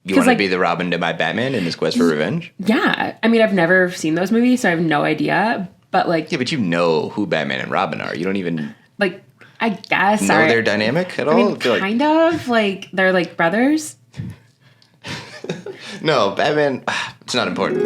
You want to be the Robin to my Batman in his quest for revenge? Yeah. I mean, I've never seen those movies, so I have no idea. But like, yeah, but you know who Batman and Robin are. You don't even like, I guess know their dynamic at all. I mean, kind of like they're like brothers. No, Batman. It's not important.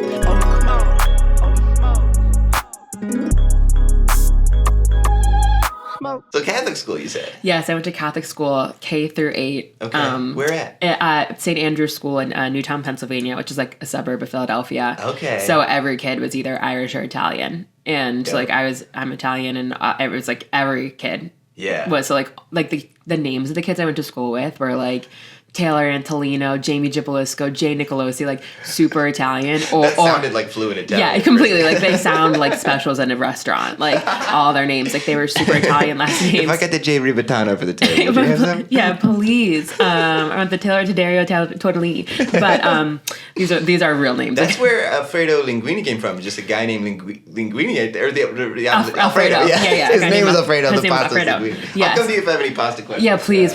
So Catholic school, you said? Yes, I went to Catholic school, K through 8. Okay. Where at? At St. Andrew's School in Newtown, Pennsylvania, which is like a suburb of Philadelphia. Okay. So every kid was either Irish or Italian. And Yep. like I'm Italian, and it was like every kid Yeah. was. So like the names of the kids I went to school with were like Taylor Antolino, Jamie Gibelisco, Jay Nicolosi, like super Italian. That sounded like fluent Italian. Yeah, completely. Like they sound like specials in a restaurant. Like all their names, like they were super Italian last names. If I got the Jay Ribatano for the table, would you have them? Yeah, please. I want the Taylor Taderio Tortellini. But these are real names. That's where Alfredo Linguini came from. Just a guy named Linguini, or the Alfredo. Yeah. His name was Alfredo. His The name was pasta was Alfredo. Linguini. Yes. I'll come to you if I have any pasta questions. Yeah, please.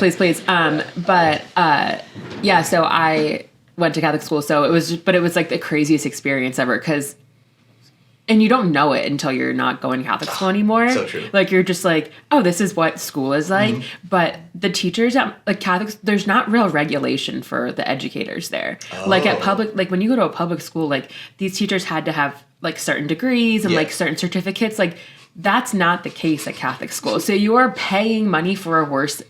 Yeah, so I went to Catholic school, so it was like the craziest experience ever, and you don't know it until you're not going to Catholic school anymore. So true. Like you're just like, oh, this is what school is like. Mm-hmm. But the teachers at like Catholics, there's not real regulation for the educators there. Oh. Like at public, like when you go to a public school, like these teachers had to have like certain degrees and like certain certificates. Like that's not the case at Catholic school. So you are paying money for a worse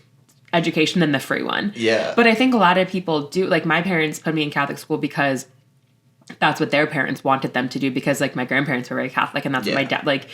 education than the free one. Yeah. But I think a lot of people do, like my parents put me in Catholic school because that's what their parents wanted them to do, because like my grandparents were very Catholic, and that's what my dad, like,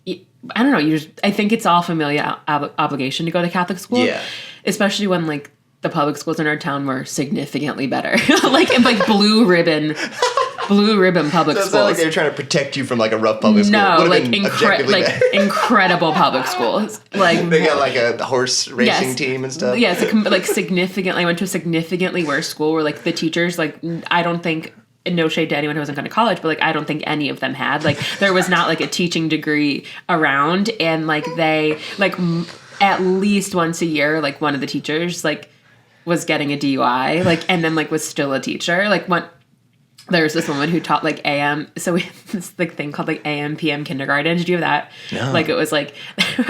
I don't know, I think it's all familial obligation to go to Catholic school. Yeah. Especially when like the public schools in our town were significantly better. like blue ribbon public So schools. it's not like they were trying to protect you from like a rough public school. No, Would've like been objectively bad. incredible public schools. Like they got like a horse racing team and stuff. Yes, like significantly. I went to a significantly worse school where like the teachers, like I don't think, no shade to anyone who hasn't gone to college, but like I don't think any of them had, like there was not like a teaching degree around, and like they like at least once a year, like one of the teachers like was getting a DUI, like, and then like was still a teacher. Like there was this woman who taught like AM. So we had this like thing called like AM PM kindergarten. Did you have that? No. Like it was like,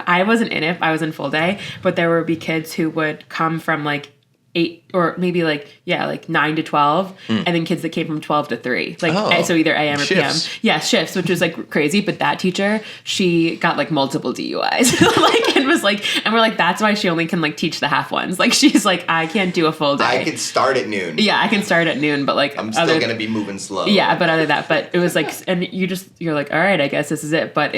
I wasn't in it. I was in full day, but there would be kids who would come from like 8 or maybe like 9 to 12, and then kids that came from 12 to 3, like so either AM or shifts. PM. Yeah, shifts, which was like crazy. But that teacher, she got like multiple DUIs, like, and was like, and we're like, that's why she only can like teach the half ones. Like she's like, I can't do a full day. I could start at noon. Yeah, I can start at noon, but like I'm still gonna be moving slow. Yeah, but other than that, but it was like, and you're like, all right, I guess this is it. But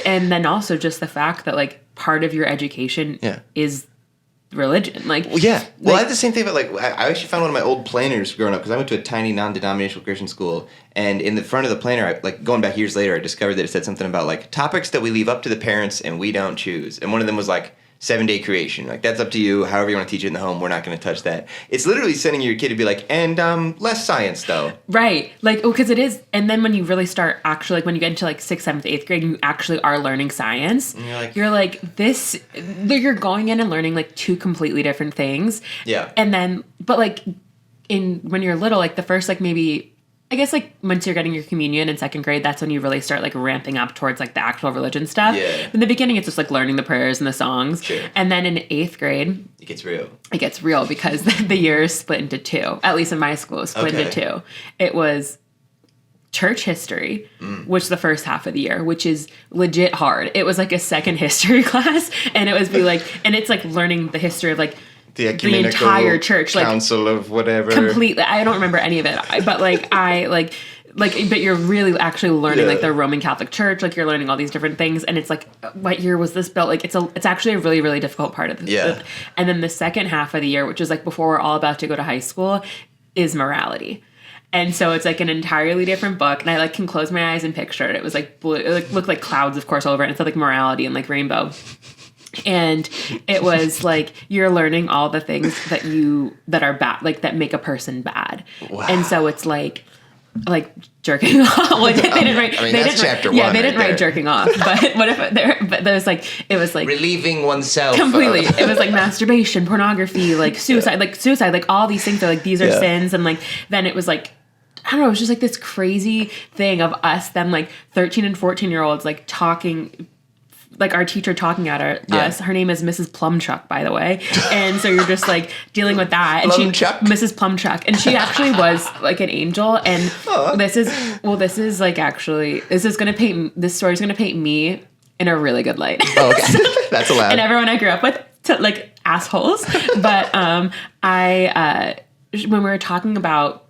and then also just the fact that like part of your education is religion. Like, well, yeah. Well, I had the same thing, but like I actually found one of my old planners growing up, because I went to a tiny non-denominational Christian school, and in the front of the planner, like going back years later, I discovered that it said something about like topics that we leave up to the parents and we don't choose, and one of them was like 7-day creation. Like that's up to you. However you want to teach it in the home, we're not going to touch that. It's literally sending your kid to be like, and less science though. Right. Like, because it is. And then when you really start actually, like when you get into like 6th, 7th, 8th grade, and you actually are learning science, and you're like this, you're going in and learning like 2 completely different things. Yeah. And then, but like when you're little, like the first, like maybe, I guess like once you're getting your communion in 2nd grade, that's when you really start like ramping up towards like the actual religion stuff. Yeah. In the beginning, it's just like learning the prayers and the songs. Sure. And then in 8th grade, it gets real. It gets real because the year is split into 2. At least in my school, split into 2. It was church history, which the first half of the year, which is legit hard. It was like a second history class, and it was and it's like learning the history of like the entire church, like council of whatever. Completely, I don't remember any of it, but like but you're really actually learning like the Roman Catholic Church, like you're learning all these different things, and it's like, what year was this built? Like it's actually a really, really difficult part of the and then the second half of the year, which is like before we're all about to go to high school, is morality. And so it's like an entirely different book, and I like can close my eyes and picture it. It was like blue, it like looked like clouds, of course, all over it. And it said like morality and like rainbow. And it was like you're learning all the things that are bad, like that make a person bad. Wow. And so it's like jerking off. Well, they didn't write. I mean, they that's didn't chapter write, Yeah, one they didn't right write there. jerking off. But what if but there was like it was like relieving oneself. Completely. It was like masturbation, pornography, like suicide, like all these things are like these are sins, and like then it was like I don't know, it was just like this crazy thing of us then like 13 and 14-year-olds like talking, like our teacher talking at us. Her name is Mrs. Plumchuck, by the way. And so you're just like dealing with that. And Mrs. Plumchuck. And she actually was like an angel. And this story's going to paint me in a really good light. Oh, okay. That's allowed. And everyone I grew up with, like assholes. But when we were talking about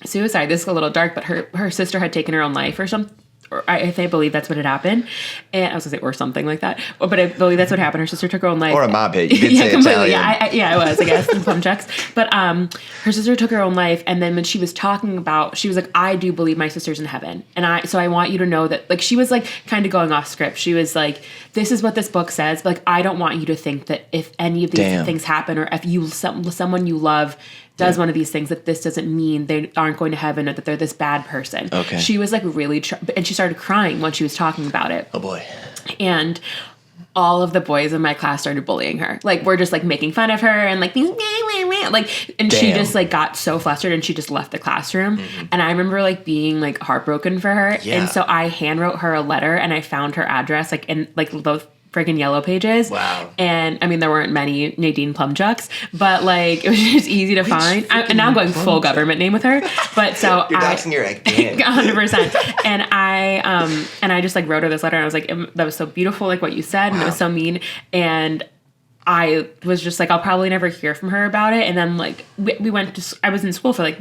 suicide, this is a little dark, but her sister had taken her own life or something. Or I believe that's what had happened. And I was going to say, or something like that. But I believe that's what happened. Her sister took her own life. Or a mob hit. You did say completely. Italian. Yeah, I was, I guess, in Plumchucks. But her sister took her own life. And then when she was talking about, she was like, I do believe my sister's in heaven. And so I want you to know that, like, she was like kind of going off script. She was like, this is what this book says. But like, I don't want you to think that if any of these things happen, or if someone you love does one of these things, that this doesn't mean they aren't going to heaven or that they're this bad person. Okay. She was like really, and she started crying when she was talking about it. Oh boy. And all of the boys in my class started bullying her. Like, we're just like making fun of her and like being like, and she just like got so flustered and she just left the classroom. Mm-hmm. And I remember like being like heartbroken for her. Yeah. And so I handwrote her a letter and I found her address like in like those freaking Yellow Pages. Wow. And I mean, there weren't many Nadine Plumchucks, but like it was just easy to find. And now I'm going full government name with her. But so you're doxing your again. 100%. And I just like wrote her this letter and I was like, that was so beautiful, like what you said, and it was so mean. And I was just like, I'll probably never hear from her about it. And then like I was in school for like,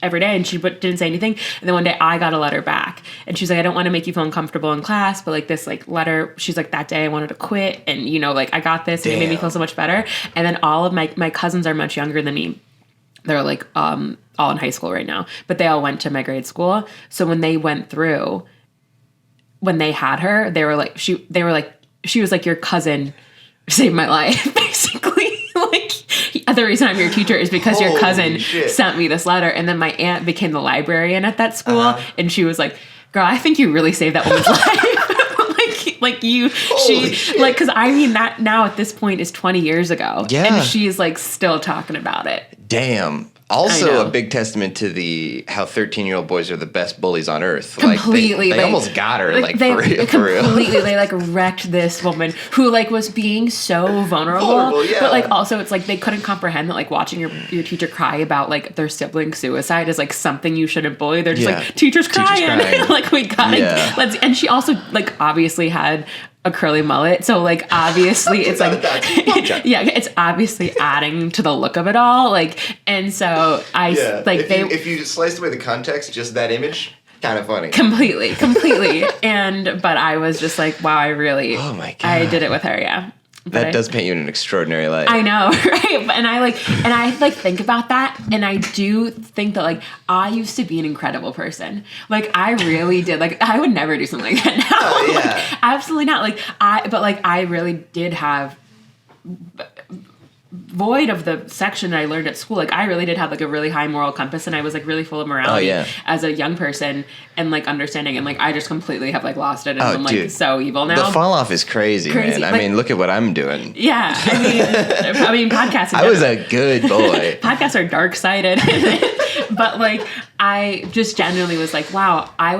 every day, and she didn't say anything. And then one day I got a letter back and she's like, I don't want to make you feel uncomfortable in class, but like this like letter, she's like, that day I wanted to quit, and like I got this. And it made me feel so much better. And then all of my cousins are much younger than me. They're like all in high school right now, but they all went to my grade school. So when they went through, when they had her, they were like, she was like, your cousin saved my life, basically. Like, the reason I'm your teacher is because your cousin sent me this letter. And then my aunt became the librarian at that school. And she was like, girl, I think you really saved that woman's life. like you, like, cause I mean that now at this point is 20 years ago. Yeah. And she's like still talking about it. Damn. Also, a big testament to how 13-year-old boys are the best bullies on earth. Completely. Like, they almost got her, for real. Completely. They, like, wrecked this woman who, like, was being so vulnerable. Yeah. But, like, also, it's, like, they couldn't comprehend that, like, watching your teacher cry about, like, their sibling suicide is, like, something you shouldn't bully. They're just like, teacher's crying. Like, we gotta, and she also, like, obviously had a curly mullet, so like obviously it's like it's obviously adding to the look of it all, like, and so if you sliced away the context, just that image, kind of funny. Completely. But I was just like, wow, I really, oh my God, I did it with her, yeah. That does paint you in an extraordinary light. I know, right? And I think about that, and I do think that like I used to be an incredible person. Like I really did. Like I would never do something like that now. Oh, yeah. Like, absolutely not. Like I really did have, void of the section that I learned at school, like I really did have like a really high moral compass, and I was like really full of morality as a young person and like understanding, and like I just completely have like lost it, and I'm like so evil now. The fall off is crazy. Man. I mean, look at what I'm doing. Yeah, I mean podcasting. I was a good boy. Podcasts are dark sided, but like I just genuinely was like, wow, I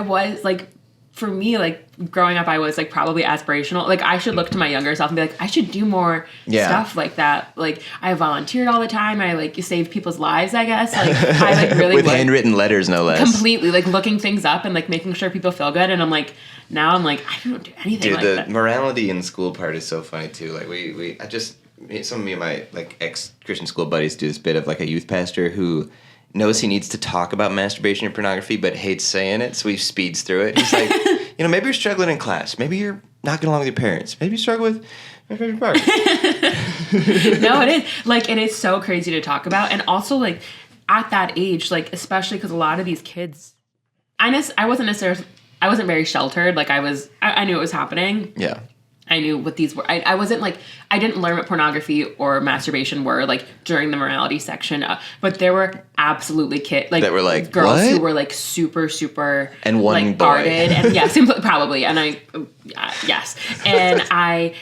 was like, for me, like growing up, I was like probably aspirational. Like I should look to my younger self and be like, I should do more stuff like that. Like I volunteered all the time. I like saved people's lives, I guess. Like I like really with handwritten letters, no less. Completely, like looking things up and like making sure people feel good. And I'm like, now I'm like, I don't do anything. Dude, the morality in school part is so funny too. Like some of me and my like ex-Christian school buddies do this bit of like a youth pastor who knows he needs to talk about masturbation and pornography, but hates saying it, so he speeds through it. He's like, maybe you're struggling in class. Maybe you're not getting along with your parents. Maybe you struggle with pornography. No, it is. Like, it is so crazy to talk about. And also, like, at that age, like, especially because a lot of these kids, I wasn't very sheltered. Like, I knew it was happening. Yeah. I knew what these were. I wasn't like, I didn't learn what pornography or masturbation were like during the morality section, but there were absolutely that were like girls what? who were like super and one like boy. guarded and probably and I yes and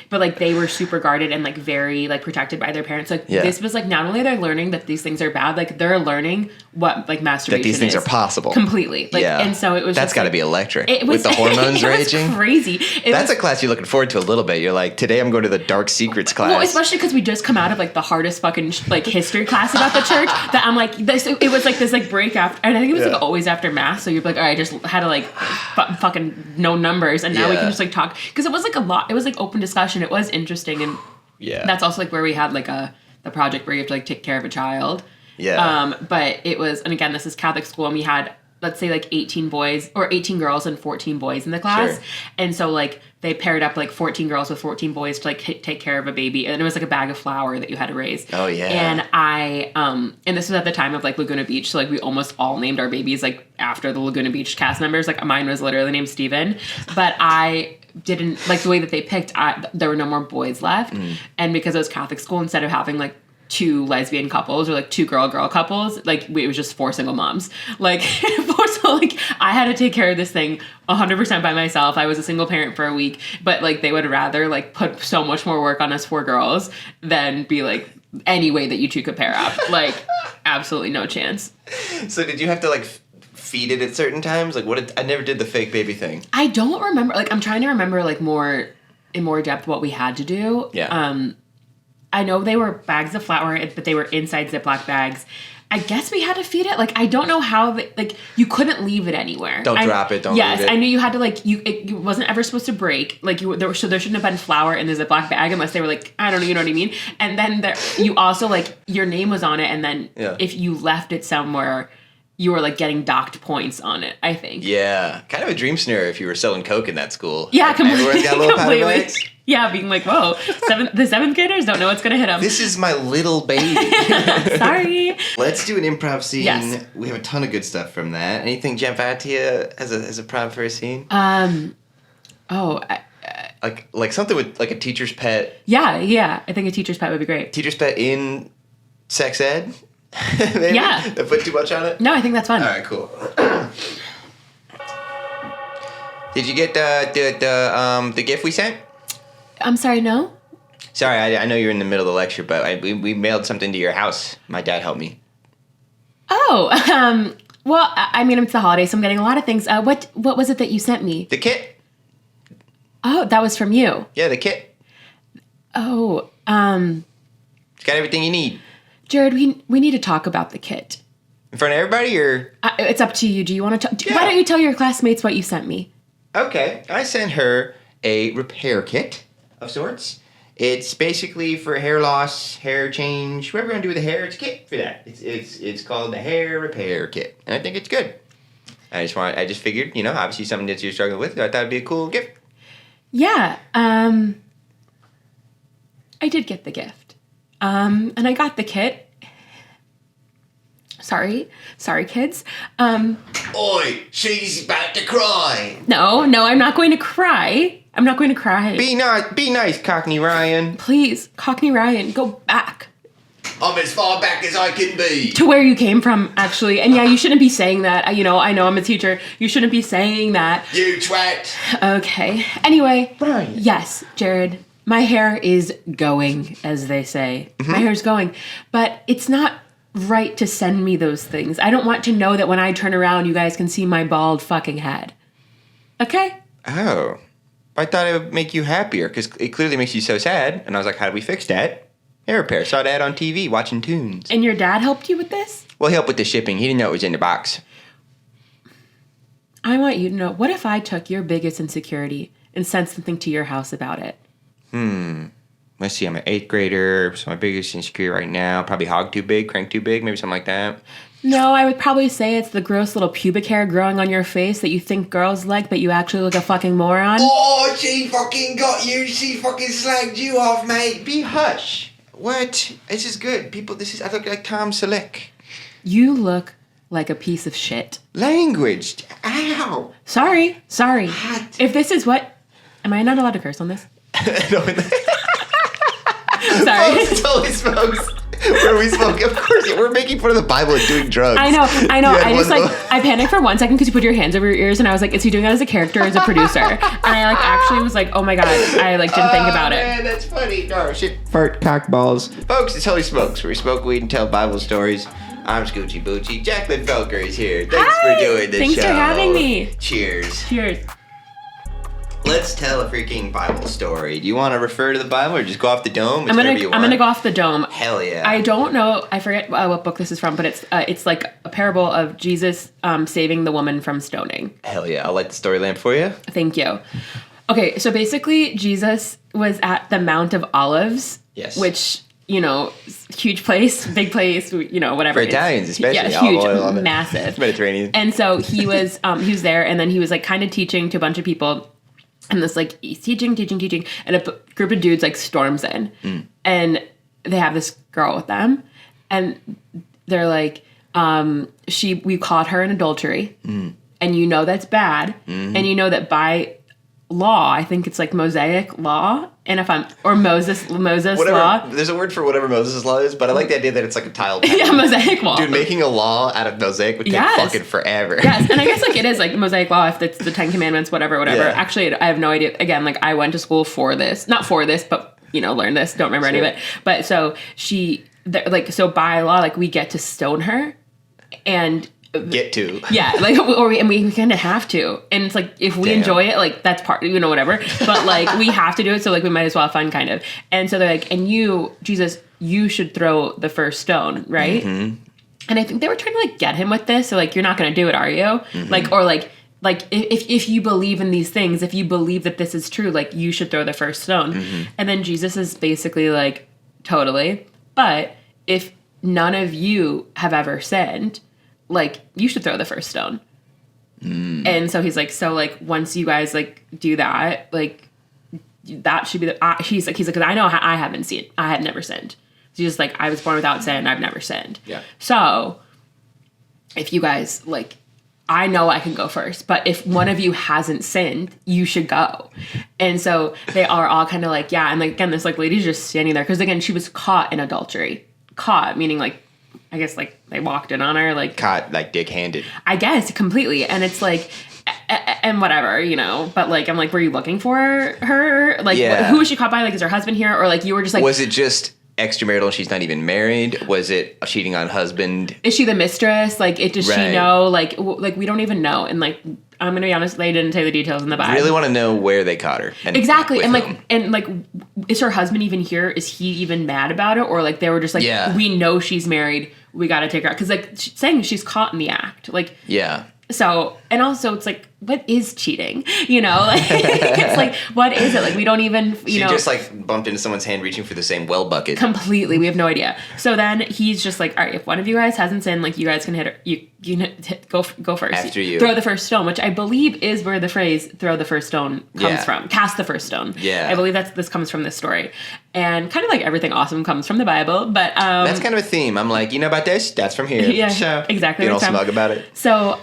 but like they were super guarded and like very like protected by their parents. Like this was like not only they're learning that these things are bad, like they're learning what like masturbation that these things is are possible completely. Like and so it was that's got to like, be electric it was, with the hormones raging. Crazy. That's a class you're looking forward to a little bit. You're like, today I'm going to the dark secrets class. Well, especially because we just come out of like the hardest fucking like history class about the church that I'm like this. It was like this like break after, and I think it was like always after mass. So you're like, all right, I just had to like fucking know numbers, and now we can just like talk because it was like a lot. It was like open discussion. It was interesting, and that's also like where we had like the project where you have to like take care of a child. But it was, and again, this is Catholic school, and we had, let's say like 18 boys or 18 girls and 14 boys in the class. And so like they paired up like 14 girls with 14 boys to like take care of a baby. And it was like a bag of flour that you had to raise. Oh yeah. And and this was at the time of like Laguna Beach. So like we almost all named our babies like after the Laguna Beach cast members. Like mine was literally named Steven, but I didn't like the way that they picked. There were no more boys left. And because it was Catholic school, instead of having like 2 lesbian couples or like 2 girl couples, like it was just 4 single moms. Like so like I had to take care of this thing 100% by myself. I was a single parent for a week, but like they would rather like put so much more work on us 4 girls than be like any way that you 2 could pair up. Like absolutely no chance. So did you have to like feed it at certain times? Like I never did the fake baby thing. I don't remember. Like I'm trying to remember like more in more depth what we had to do. I know they were bags of flour, but they were inside Ziploc bags. I guess we had to feed it. Like, I don't know how, like, you couldn't leave it anywhere. Don't drop it, don't leave it. Yes, I knew you had to, like, it wasn't ever supposed to break. Like, there shouldn't have been flour in the Ziploc bag unless they were, like, I don't know, you know what I mean? And then you also, like, your name was on it, and then if you left it somewhere, you were, like, getting docked points on it, I think. Yeah. Kind of a dream scenario if you were selling Coke in that school. Yeah, completely. Everyone's got little powder bags. Yeah, being like, whoa, the 7th graders don't know what's going to hit them. This is my little baby. Sorry. Let's do an improv scene. Yes. We have a ton of good stuff from that. Anything Jamvatia as a prompt for a scene? Like something with like a teacher's pet. Yeah. I think a teacher's pet would be great. Teacher's pet in sex ed? Maybe? Yeah. Did I put too much on it? No, I think that's fun. All right, cool. Did you get the gift we sent? I'm sorry, no? Sorry, I know you're in the middle of the lecture, but we mailed something to your house. My dad helped me. Oh, well, I mean, it's the holidays, so I'm getting a lot of things. What was it that you sent me? The kit. Oh, that was from you. Yeah, the kit. Oh, It's got everything you need. Jared, we need to talk about the kit. In front of everybody, or? It's up to you. Do you want to talk? Why don't you tell your classmates what you sent me? Okay, I sent her a repair kit of sorts. It's basically for hair loss, hair change, whatever you're gonna do with the hair. It's a kit for that. It's called the hair repair kit, and I think it's good. I just figured, obviously something that you're struggling with. I thought it'd be a cool gift. Yeah, I did get the gift, and I got the kit. Sorry, kids. Oi, she's about to cry. No, I'm not going to cry. I'm not going to cry. Be nice, Cockney Ryan. Please, Cockney Ryan, go back. I'm as far back as I can be. To where you came from, actually. And yeah, you shouldn't be saying that. I know I'm a teacher. You shouldn't be saying that. You twat. Okay. Anyway. Ryan. Yes, Jared. My hair is going, as they say. Mm-hmm. My hair's going. But it's not right to send me those things. I don't want to know that when I turn around, you guys can see my bald fucking head. Okay? Oh. I thought it would make you happier, because it clearly makes you so sad. And I was like, how do we fix that? Hair repair. Saw that on TV, watching tunes. And your dad helped you with this? Well, he helped with the shipping. He didn't know it was in the box. I want you to know, what if I took your biggest insecurity and sent something to your house about it? Let's see, I'm an 8th grader, so my biggest insecurity right now, probably hog too big, crank too big, maybe something like that. No, I would probably say it's the gross little pubic hair growing on your face that you think girls like, but you actually look a fucking moron. Oh, she fucking got you. She fucking slagged you off, mate. Be hush. What? This is good. I look like Tom Selleck. You look like a piece of shit. Language. Ow. Sorry. What? If this is what... Am I not allowed to curse on this? No. Sorry. Folks, totally smokes. Where we spoke, of course, we're making fun of the Bible and doing drugs. I know. I just one- I panicked for 1 second because you put your hands over your ears, and I was like, is he doing that as a character or as a producer? And I actually was like, oh my god, I didn't think about it. Man, that's funny. Oh shit, fart cock balls, folks. It's Holy Smokes, where we smoke weed and tell Bible stories. I'm Scoochie Boochie. Jacqueline Felker is here. Thanks for doing this show. Thanks for having me. Cheers. Cheers. Let's tell a freaking Bible story. Do you want to refer to the Bible or just go off the dome? I'm gonna go off the dome. Hell yeah. I don't know. I forget what book this is from, but it's like a parable of Jesus saving the woman from stoning. Hell yeah. I'll light the story lamp for you. Thank you. Okay, so basically Jesus was at the Mount of Olives. Yes. Which, huge place, big place, whatever. For Italians especially. Yeah, huge, massive. Mediterranean. And so he was there, and then he was like kind of teaching to a bunch of people. And this, like, he's teaching, and a group of dudes, like, storms in. And they have this girl with them. And they're like, we caught her in adultery. And you know that's bad. And you know that by law, I think it's, like, Mosaic law. And Moses whatever, law. There's a word for whatever Moses' law is, but I like the idea that it's like a tile pattern. Yeah, Mosaic law. Dude, making a law out of Mosaic would take fucking forever. Yes, and I guess like it is like Mosaic law if it's the 10 Commandments, whatever. Yeah. Actually, I have no idea. Again, like I went to school for this, not for this, but learn this. Don't remember any of it. But so so by law, like we get to stone her, and get to. Yeah, like we kind of have to, and it's like if we enjoy it, like that's part, whatever. But like we have to do it, so like we might as well have fun, kind of. And so they're like, and you, Jesus, you should throw the first stone, right? And I think they were trying to like get him with this, so like you're not going to do it, are you? Like or like if you believe in these things, if you believe that this is true, like you should throw the first stone. And then Jesus is basically like, totally, but if none of you have ever sinned, like, you should throw the first stone. And so he's like, so, like, once you guys, like, do that, like, that should be he's like, because I know I had never sinned. He's just like, I was born without sin, I've never sinned. Yeah. So, if you guys, like, I know I can go first, but if one of you hasn't sinned, you should go. And so they are all kind of like, yeah. And, like, again, this, like, lady's just standing there. Because, again, she was caught in adultery. Caught, meaning, like, I guess, like, they walked in on her, like... Caught, like, dick-handed. I guess, completely. And it's, like... And whatever, But, like, I'm like, were you looking for her? Like, who was she caught by? Like, is her husband here? Or, like, you were just, like... Was it just extramarital and she's not even married? Was it cheating on husband? Is she the mistress? Like, does she know? Like, we don't even know. And, like, I'm going to be honest, they didn't say the details in the Bible. I really want to know where they caught her. Exactly. And, like, is her husband even here? Is he even mad about it? Or, like, they were just like, we know she's married. We got to take her out. Because, like, saying she's caught in the act. Like, yeah. So, and also it's like, what is cheating? Like, it's like, what is it? Like, we don't even, She just, like, bumped into someone's hand reaching for the same well bucket. Completely. We have no idea. So then he's just like, all right, if one of you guys hasn't sinned, like, you guys can hit her. You can go first. After you. Throw the first stone, which I believe is where the phrase throw the first stone comes from. Cast the first stone. Yeah. I believe this comes from this story. And kind of like everything awesome comes from the Bible, but... that's kind of a theme. I'm like, you know about this? That's from here. Yeah, so, exactly. Being all smug about it. So,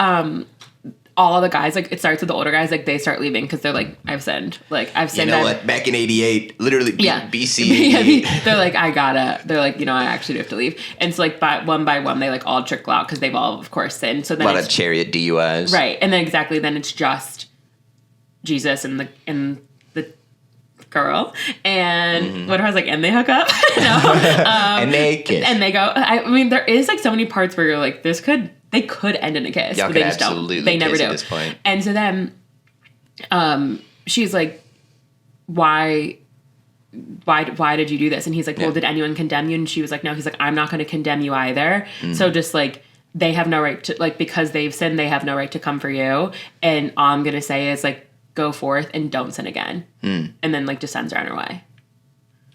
all of the guys, like, it starts with the older guys, like, they start leaving because they're like, I've sinned. Like, I've sinned. You know what? Back in 88, literally BC. They're like, I actually do have to leave. And so, like, by one, they, like, all trickle out because they've all, of course, sinned. So then a lot of chariot DUIs. Right. And then then it's just Jesus and the girl. And what if I was like, and they hook up? No. And they kiss. And they go. I mean, there is, like, so many parts where you're like, they could end in a kiss, Y'all but they just absolutely don't. They never do. At this point. And so then, she's like, "Why did you do this?" And he's like, "Well, did anyone condemn you?" And she was like, "No." He's like, "I'm not going to condemn you either." So just like they have no right to, like, because they've sinned, they have no right to come for you. And all I'm going to say is, like, go forth and don't sin again. And then, like, just sends her on her way.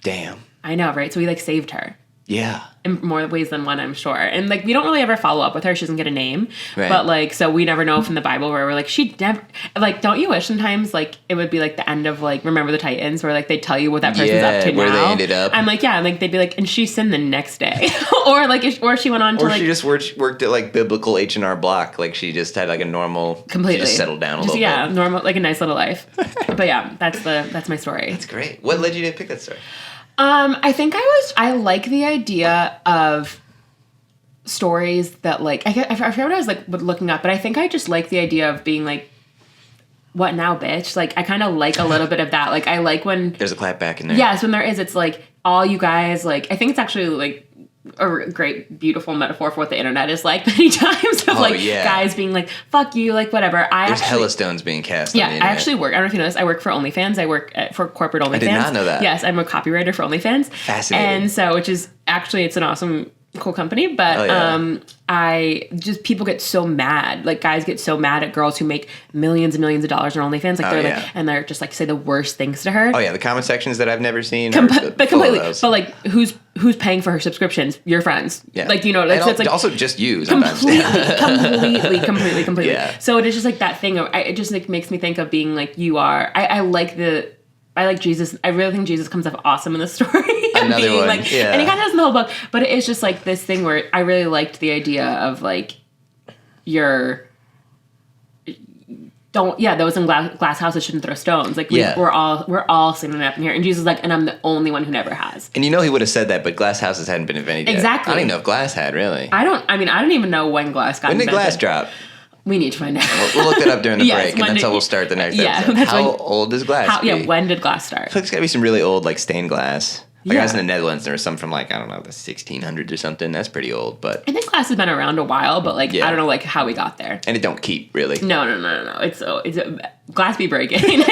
Damn. I know, right? So he, like, saved her. Yeah. In more ways than one, I'm sure. And, like, we don't really ever follow up with her. She doesn't get a name. Right. But, like, so we never know from the Bible where we're like, she never... Like, don't you wish sometimes, like, it would be, like, the end of, like, Remember the Titans, where, like, they tell you what that person's up to where now. They ended up. I'm like, yeah. And, like, they'd be like, and she sinned the next day. Or, like, or she went on to, or like... Or she just worked at, like, biblical H&R Block. Like, she just had, like, a normal... Completely. She just settled down a little bit. Yeah, normal, like, a nice little life. But, yeah, that's my story. That's great. What led you to pick that story? I think I like the idea of stories that like, I forgot what I was like looking up, but I think I just like the idea of being like, what now, bitch? Like, I kind of like a little bit of that. Like, I like when... There's a clap back in there. Yes, when there is, it's like, all you guys, like, I think it's actually, like, a great, beautiful metaphor for what the internet is like many times of, guys being like, fuck you, like, whatever. There's hella stones being cast on the internet. I actually work, I don't know if you know this, I work for OnlyFans. I work for corporate OnlyFans. I did not know that. Yes, I'm a copywriter for OnlyFans. Fascinating. And so, which is, actually, it's an awesome... cool company, but I just, people get so mad, like guys get so mad at girls who make millions and millions of dollars on OnlyFans, like like, and they're just like say the worst things to her. The comment sections that I've never seen, but completely. But like, who's paying for her subscriptions? Your friends, like, you know, it's like also just you sometimes. Completely. Yeah. So it is just like that thing of, it just like makes me think of being like, you are. I like Jesus. I really think Jesus comes off awesome in the story. Another one. Like, and he kind of does in the whole book, but it is just like this thing where I really liked the idea of like those in glass houses shouldn't throw stones. Like we're all sitting up in here, and Jesus is like, and I'm the only one who never has. And he would have said that, but glass houses hadn't been invented yet. Exactly. I don't even know if glass had, really. I don't even know when glass got invented. When did glass drop? We need to find out. We'll look that up during the break, and that's how we'll start the next episode. How old does glass be? When did glass start? I feel like it's got to be some really old, like, stained glass. Like, I was in the Netherlands, there was some from, like, I don't know, the 1600s or something. That's pretty old, but... I think glass has been around a while, but, like, I don't know, like, how we got there. And it don't keep, really. No. It's glass be breaking.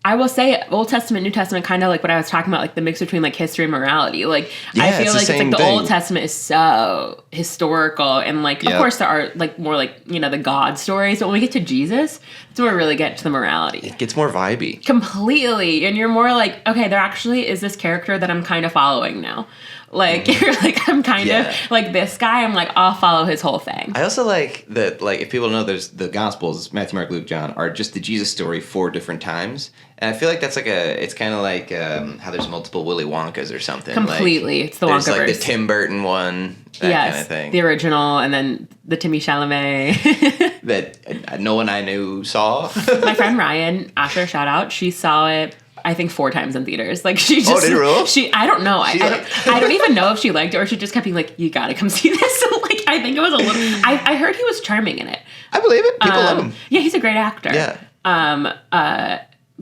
I will say Old Testament, New Testament, kind of like what I was talking about, like the mix between like history and morality. Like I feel like it's like the Old Testament is so historical, and like of course there are like more like, you know, the God stories, but when we get to Jesus, that's where we really get to the morality. It gets more vibey. Completely. And you're more like, okay, there actually is this character that I'm kind of following now. Like, you're like, I'm kind of like this guy. I'm like, I'll follow his whole thing. I also like that, like, if people know, there's the Gospels, Matthew, Mark, Luke, John, are just the Jesus story 4 different times. And I feel like that's like it's kind of like how there's multiple Willy Wonkas or something. Completely. Like, it's the Wonkaverse. There's like the Tim Burton one, that kind of thing. The original, and then the Timmy Chalamet. That no one I knew saw. My friend Ryan, Asher, shout out, she saw it I think 4 times in theaters. Like she just, did it roll? I don't know. I don't even know if she liked it or she just kept being like, you gotta come see this. So like, I think it was a little, I heard he was charming in it. I believe it. People love him. Yeah, he's a great actor. Yeah.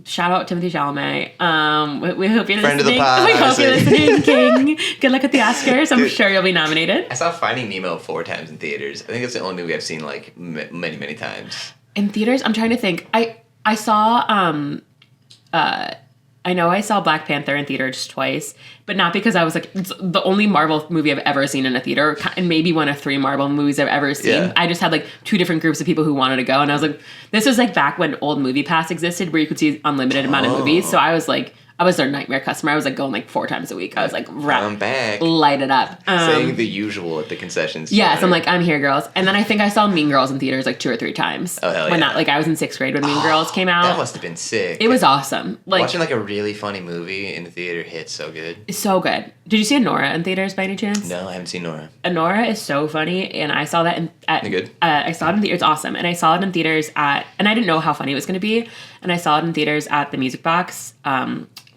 Shout out Timothy Chalamet. We hope you're listening. Friend of the pod. We hope you're listening, King. Good luck at the Oscars. I'm sure you'll be nominated. I saw Finding Nemo 4 times in theaters. I think it's the only movie I've seen like many, many times. In theaters? I'm trying to think. I saw I know I saw Black Panther in theaters twice, but not because I was like, it's the only Marvel movie I've ever seen in a theater, and maybe one of 3 Marvel movies I've ever seen. Yeah. I just had like 2 different groups of people who wanted to go, and I was like, this was like back when old Movie Pass existed, where you could see unlimited amount of movies. So I was like, I was their nightmare customer. I was like going like 4 times a week. I was like, I'm back. Light it up. Saying the usual at the concessions. Yes, I'm like, I'm here, girls. And then I think I saw Mean Girls in theaters like 2 or 3 times. Oh, hell yeah. When that, like I was in 6th grade when Mean Girls came out. That must have been sick. It was awesome. Like watching like a really funny movie in the theater hits so good. It's so good. Did you see Nora in theaters by any chance? No, I haven't seen Nora. Nora is so funny, and I saw that good? I saw it in theaters. It's awesome, and I saw it in theaters and I didn't know how funny it was going to be, and I saw it in theaters at the Music Box.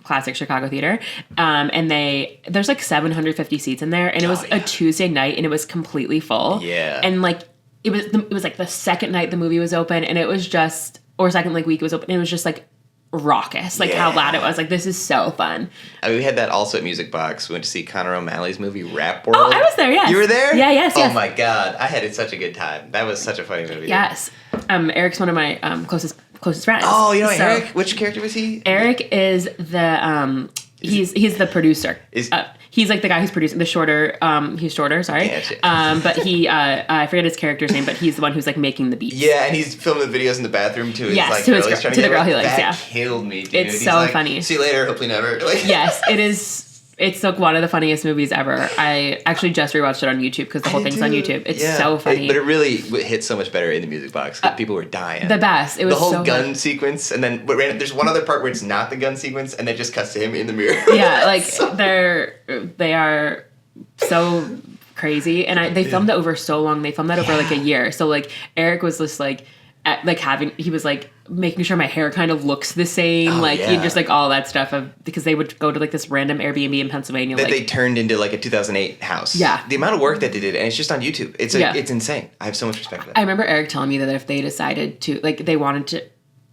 Classic Chicago theater, and there's like 750 seats in there, and it was a Tuesday night, and it was completely full. Yeah, and like it was like the second night the movie was open, and it was just second like week it was open, and it was just like raucous, like how loud it was. Like this is so fun. I mean, we had that also at Music Box. We went to see Conor O'Malley's movie Rap World. Oh, I was there. Yes, you were there. Yeah, yes. Oh my god, I had such a good time. That was such a funny movie. Yes, Eric's one of my closest friends. Oh, you know Eric? Which character was he? Eric is the he's the producer. He's like the guy who's producing the shorter. He's shorter, sorry. Gotcha. But he I forget his character's name, but he's the one who's like making the beats. Yeah, and he's filming the videos in the bathroom too. Yes, like, to the girl he likes. That killed me, dude. It's so funny. See you later. Hopefully never. Like, yes, it is. It's like one of the funniest movies ever. I actually just rewatched it on YouTube because the whole thing's on YouTube. It's so funny. But it really hit so much better in the Music Box. People were dying. The best. It was the whole so gun fun. sequence, and then there's one other part where it's not the gun sequence, and then just cuts to him in the mirror. Yeah, like they are so crazy, and they filmed it over so long. They filmed that over like a year. So like Eric was just like like he was like making sure my hair kind of looks the same, he just like all that stuff because they would go to like this random Airbnb in Pennsylvania that they turned into like a 2008 house. Yeah, the amount of work that they did, and it's just on YouTube. It's insane. I have so much respect for that. I remember Eric telling me that if they decided to they wanted to.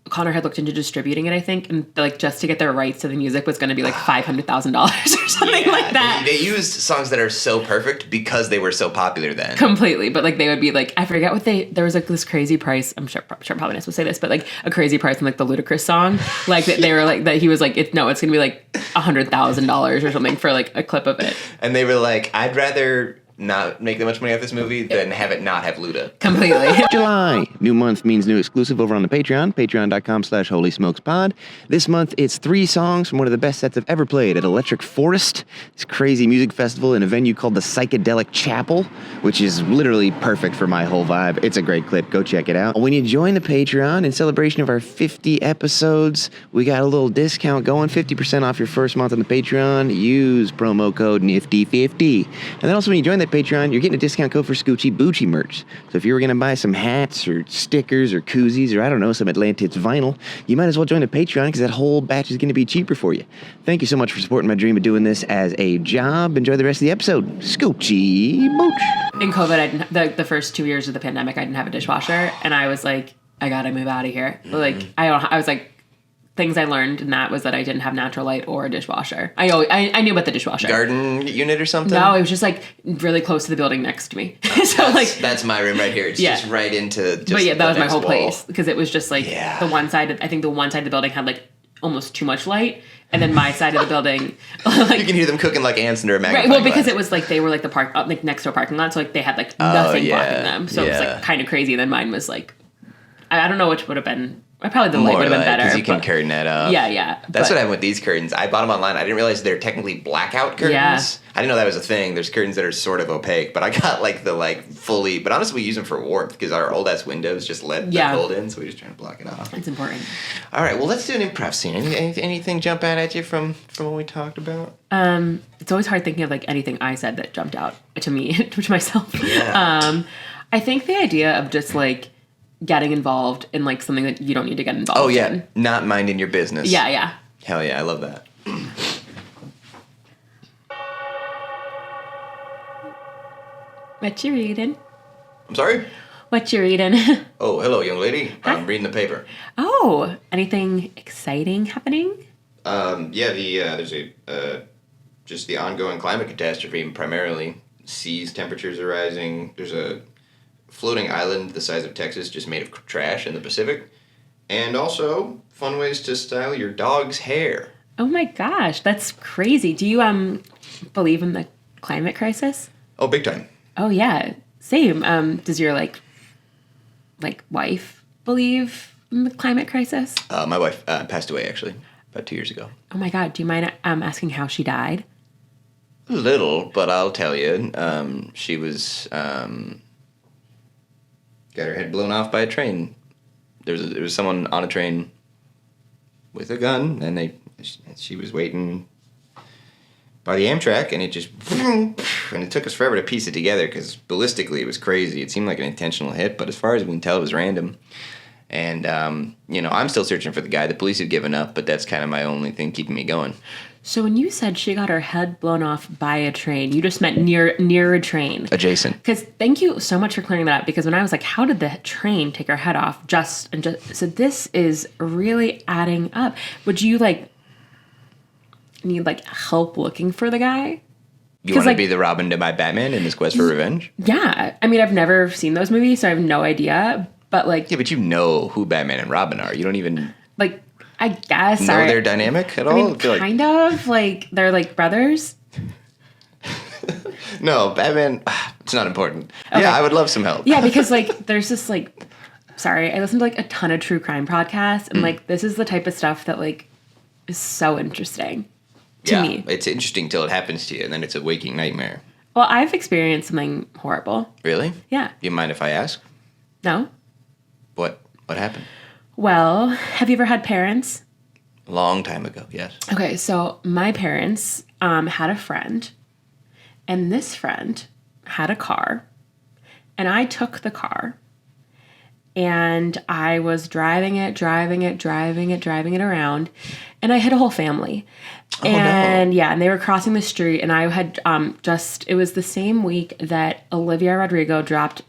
Connor had looked into distributing it, I think, and like just to get their rights to the music was going to be like $500,000 or something like that. They used songs that are so perfect because they were so popular then. Completely, but like they would be like, I forget what there was like this crazy price. I'm sure probably not supposed to say this, but like a crazy price on like the Ludacris song, like they were like that he was like it's going to be like $100,000 or something for like a clip of it. And they were like, I'd rather not make that much money off this movie than have it not have Luda. Completely. July. New month means new exclusive over on the Patreon, patreon.com/HolySmokesPod. This month, it's 3 songs from one of the best sets I've ever played at Electric Forest, this crazy music festival in a venue called the Psychedelic Chapel, which is literally perfect for my whole vibe. It's a great clip. Go check it out. When you join the Patreon in celebration of our 50 episodes, we got a little discount going, 50% off your first month on the Patreon. Use promo code NIFTY50. And then also when you join that Patreon, you're getting a discount code for Scoochie Boochie merch. So if you were going to buy some hats or stickers or koozies or I don't know, some Atlantis vinyl, you might as well join the Patreon because that whole batch is going to be cheaper for you. Thank you so much for supporting my dream of doing this as a job. Enjoy the rest of the episode. Scoochie Booch. In COVID, the first 2 years of the pandemic, I didn't have a dishwasher, and I was like, I gotta move out of here. Like I was like. Things I learned in that was that I didn't have natural light or a dishwasher. I knew about the dishwasher. Garden unit or something? No, it was just like really close to the building next to me. So that's my room right here. It's just right into. Just but that was my whole wall. place because it was just like the one side. I think the one side of the building had like almost too much light, and then my side of the building, like, you can hear them cooking like ants under a magnifying glass. Well, because glass. it was like they were like the park up like next to a parking lot, so like they had like nothing blocking them. So it was like kind of crazy. And then mine was like, I don't know which would have been. Probably the light would have been better. Because you can curtain that up. Yeah. That's what happened with these curtains. I bought them online. I didn't realize they're technically blackout curtains. Yeah. I didn't know that was a thing. There's curtains that are sort of opaque, but I got like the fully. But honestly, we use them for warmth because our old ass windows just let the cold in, so we just try to block it off. It's important. All right, well, let's do an improv scene. Anything jump out at you from what we talked about? It's always hard thinking of like anything I said that jumped out to me, to myself. Yeah. I think the idea of just like getting involved in like something that you don't need to get involved in. Not minding your business. Yeah. Hell yeah, I love that. What you reading? I'm sorry? What you reading? Oh, hello, young lady. Hi. I'm reading the paper. Oh, anything exciting happening? There's just the ongoing climate catastrophe, primarily seas temperatures are rising. There's a floating island the size of Texas just made of trash in the Pacific. And also, fun ways to style your dog's hair. Oh my gosh, that's crazy. Do you believe in the climate crisis? Oh, big time. Oh yeah, same. Does your like wife believe in the climate crisis? My wife passed away, actually, about 2 years ago. Oh my god, do you mind asking how she died? A little, but I'll tell you. She was... got her head blown off by a train. There was someone on a train with a gun, and she was waiting by the Amtrak, and it just... And it took us forever to piece it together, because ballistically it was crazy. It seemed like an intentional hit, but as far as we can tell, it was random. And, I'm still searching for the guy. The police have given up, but that's kind of my only thing keeping me going. So when you said she got her head blown off by a train, you just meant near a train. Adjacent. Because thank you so much for clearing that up. Because when I was like, how did the train take her head off? So this is really adding up. Would you need help looking for the guy? You want to be the Robin to my Batman in this quest for revenge? Yeah. I mean, I've never seen those movies, so I have no idea. But Yeah, but you know who Batman and Robin are. You don't even... I guess. Know their dynamic at all? I mean, kind of. They're like brothers. No, Batman... It's not important. Okay. Yeah, I would love some help. Yeah, because there's this sorry, I listen to a ton of true crime podcasts, and this is the type of stuff that is so interesting to me. It's interesting till it happens to you, and then it's a waking nightmare. Well, I've experienced something horrible. Really? Yeah. You mind if I ask? No. What happened? Well, have you ever had parents? A long time ago, yes. Okay, so my parents had a friend, and this friend had a car, and I took the car, and I was driving it around, and I hit a whole family. And yeah, and they were crossing the street, and I had it was the same week that Olivia Rodrigo dropped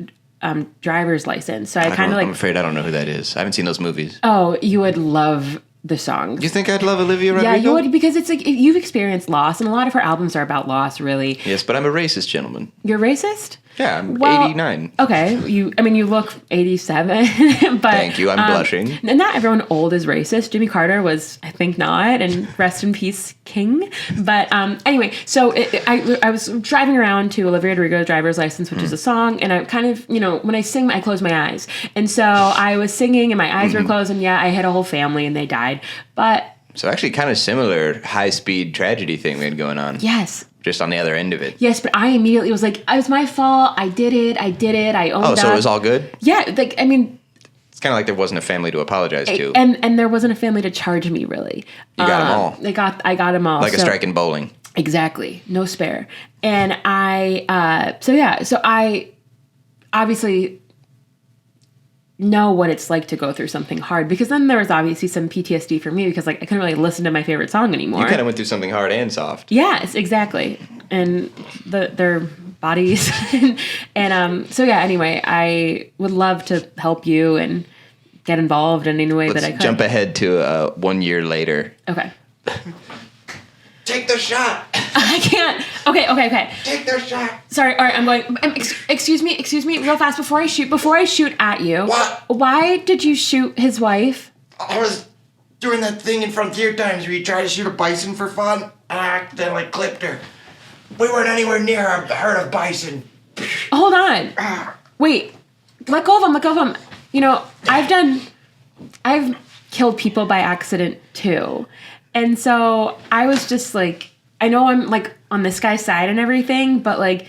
driver's license. So I'm afraid I don't know who that is. I haven't seen those movies. Oh, you would love the song. You think I'd love Olivia Rodrigo? Yeah, you would, because it's like you've experienced loss, and a lot of her albums are about loss, really. Yes, but I'm a racist gentleman. You're racist? Yeah, I'm 89. Okay, you look 87, but thank you. I'm blushing. And not everyone old is racist. Jimmy Carter was, I think, not, and rest in peace, King. But anyway, so I was driving around to Olivia Rodrigo's Driver's License, which is a song, and I kind of, when I sing, I close my eyes, and so I was singing, and my eyes were closed, and yeah, I hit a whole family, and they died, but. So actually, kind of similar high-speed tragedy thing we had going on. Yes. Just on the other end of it. Yes, but I immediately was like, it was my fault. I did it. I owned up. Oh, so it was all good? Yeah, it's kind of like there wasn't a family to apologize to. And there wasn't a family to charge me, really. You got them all. I got them all. Like a strike in bowling. Exactly. No spare. And I obviously know what it's like to go through something hard, because then there was obviously some PTSD for me, because I couldn't really listen to my favorite song anymore. You kind of went through something hard and soft. Yes, exactly. And their bodies. So yeah, anyway, I would love to help you and get involved in any way that I could. Jump ahead to 1 year later. Okay. Take the shot. I can't. Okay. Take the shot. Sorry. All right, I'm going. Excuse me, real fast before I shoot at you. What? Why did you shoot his wife? I was doing that thing in Frontier Times where you try to shoot a bison for fun. I accidentally clipped her. We weren't anywhere near a herd of bison. Hold on. Wait. Let go of him. I've killed people by accident too. And so I was just like, I know I'm like on this guy's side and everything, but like,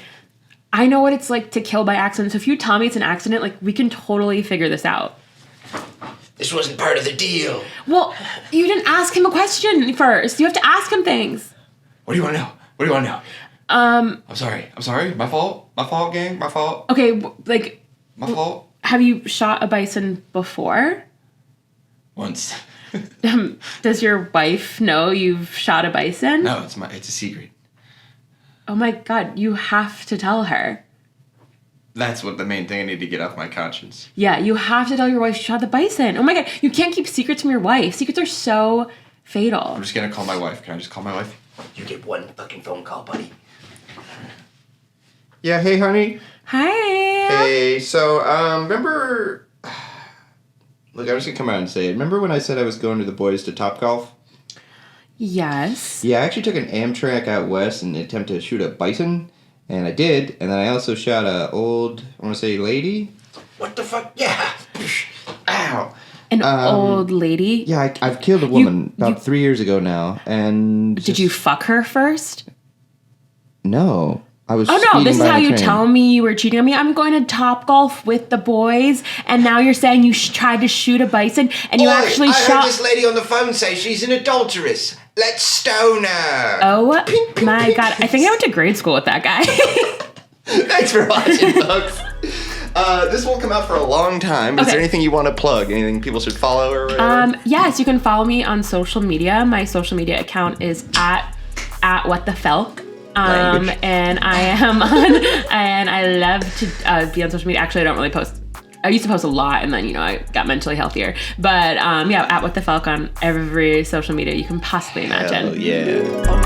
I know what it's like to kill by accident. So if you tell me it's an accident, like, we can totally figure this out. This wasn't part of the deal. Well, you didn't ask him a question first. You have to ask him things. What do you want to know? I'm sorry. My fault, gang. My fault. Okay, my fault. Have you shot a bison before? Once. Does your wife know you've shot a bison? No, it's a secret. Oh my God, you have to tell her. That's what the main thing I need to get off my conscience. Yeah, you have to tell your wife you shot the bison. Oh my God, you can't keep secrets from your wife. Secrets are so fatal. I'm just gonna call my wife. Can I just call my wife? You get one fucking phone call, buddy. Yeah, hey, honey. Hi. Hey, so, remember... Look, I'm just gonna come out and say it. Remember when I said I was going to the boys to Topgolf? Yes. Yeah, I actually took an Amtrak out west in an attempt to shoot a bison, and I did. And then I also shot a old, I want to say, lady. What the fuck? Yeah. Ow. An old lady? Yeah, I've killed a woman about 3 years ago now, and... Did you fuck her first? No. I was. Oh no! This is how you tell me you were cheating on me. I'm going to Topgolf with the boys, and now you're saying you tried to shoot a bison, and you actually shot. I heard this lady on the phone say she's an adulteress. Let's stone her. Oh my God! I think I went to grade school with that guy. Thanks for watching, folks. This won't come out for a long time. Is there anything you want to plug? Anything people should follow or whatever? Yes, you can follow me on social media. My social media account is at @whatthefelk. And I am on, and I love to be on social media. Actually, I don't really post. I used to post a lot, and then, I got mentally healthier. But, @whatthefelk on every social media you can possibly imagine. Hell yeah.